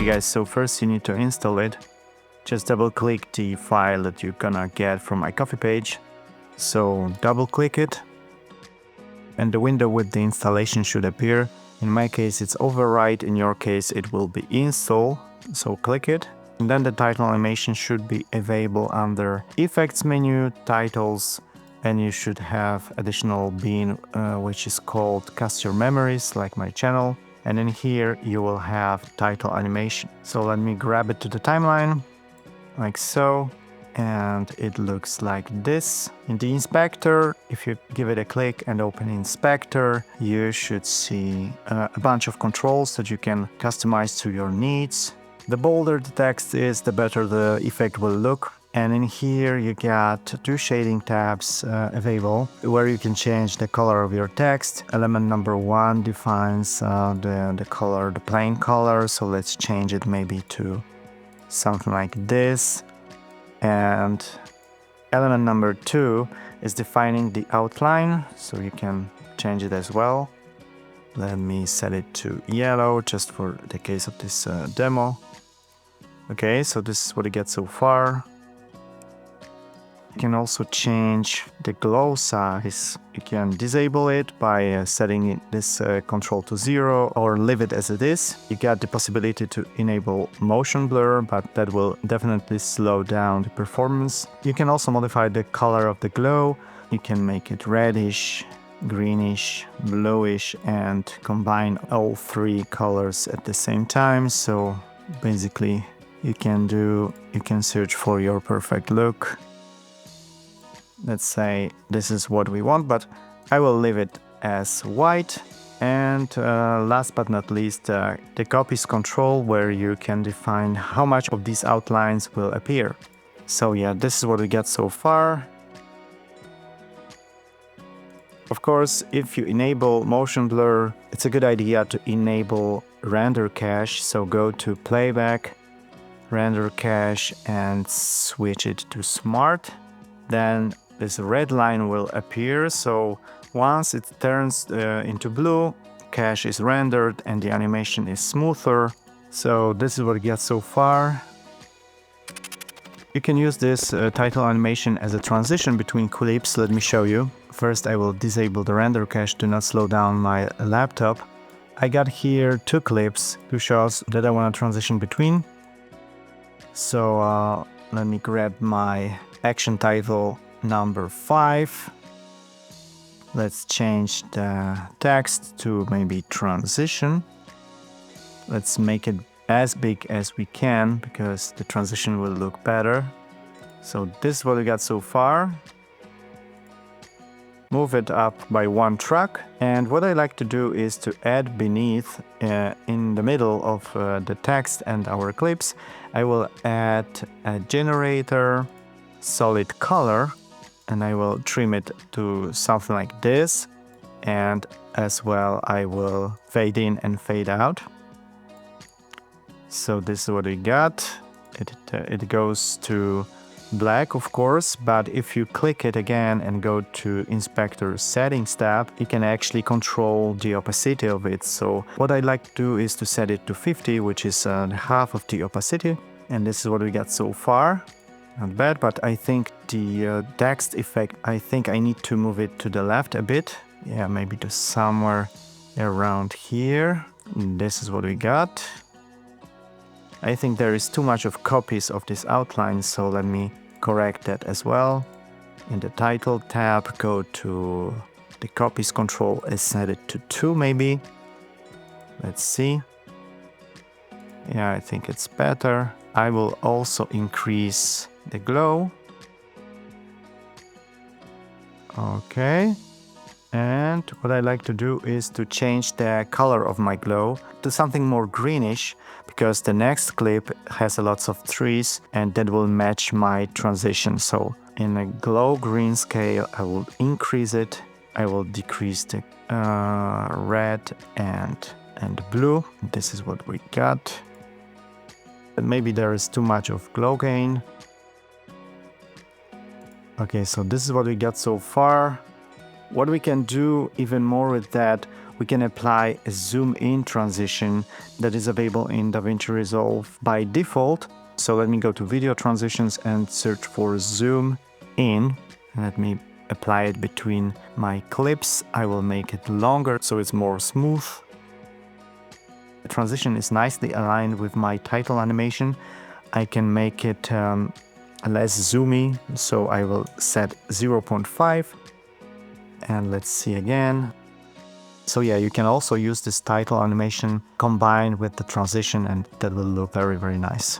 Okay guys, so first you need to install it. Just double click the file that you're gonna get from my Coffee page. So double click it and the window with the installation should appear. In my case it's overwrite, in your case it will be install. So click it. And then the title animation should be available under effects menu, titles, and you should have additional bin which is called cast your memories, like my channel. And in here you will have title animation. So let me grab it to the timeline, like so. And it looks like this. In the inspector, if you give it a click and open inspector, you should see a bunch of controls that you can customize to your needs. The bolder the text is, the better the effect will look. And in here you got two shading tabs available where you can change the color of your text. Element number 1 defines the color, the plain color. So let's change it maybe to something like this. And element number 2 is defining the outline. So you can change it as well. Let me set it to yellow just for the case of this demo. Okay, so this is what you get so far. You can also change the glow size. You can disable it by setting this control to 0 or leave it as it is. You got the possibility to enable motion blur, but that will definitely slow down the performance. You can also modify the color of the glow. You can make it reddish, greenish, bluish, and combine all three colors at the same time. So basically you can search for your perfect look. Let's say this is what we want, but I will leave it as white. And last but not least, the copies control, where you can define how much of these outlines will appear. So yeah, this is what we got so far. Of course, if you enable motion blur, it's a good idea to enable render cache. So go to playback, render cache, and switch it to smart. Then this red line will appear. So once it turns into blue, cache is rendered and the animation is smoother. So this is what we get so far. You can use this title animation as a transition between clips. Let me show you. First, I will disable the render cache to not slow down my laptop. I got here two clips, two shots that I want to transition between. So let me grab my action title number 5. Let's change the text to maybe transition. Let's make it as big as we can because the transition will look better. So this is what we got so far. Move it up by one track. And what I like to do is to add beneath in the middle of the text and our clips, I will add a generator solid color, and I will trim it to something like this. And as well, I will fade in and fade out. So this is what we got. It goes to black, of course, but if you click it again and go to inspector settings tab, you can actually control the opacity of it. So what I like to do is to set it to 50, which is half of the opacity. And this is what we got so far. Not bad, but I think the text effect, I think I need to move it to the left a bit. Yeah, maybe to somewhere around here. And this is what we got. I think there is too much of copies of this outline, so let me correct that as well. In the title tab, go to the copies control and set it to 2 maybe. Let's see. Yeah, I think it's better. I will also increase the glow. Okay. And what I like to do is to change the color of my glow to something more greenish, because the next clip has a lots of trees and that will match my transition. So in a glow green scale, I will increase it. I will decrease the red and blue. This is what we got. And maybe there is too much of glow gain. Okay, so this is what we got so far. What we can do even more with that, we can apply a zoom in transition that is available in Davinci Resolve by default. So let me go to video transitions and search for zoom in. Let me apply it between my clips. I will make it longer so it's more smooth. The transition is nicely aligned with my title animation. I can make it less zoomy, so I will set 0.5. And let's see again. So yeah, you can also use this title animation combined with the transition, and that will look very, very nice.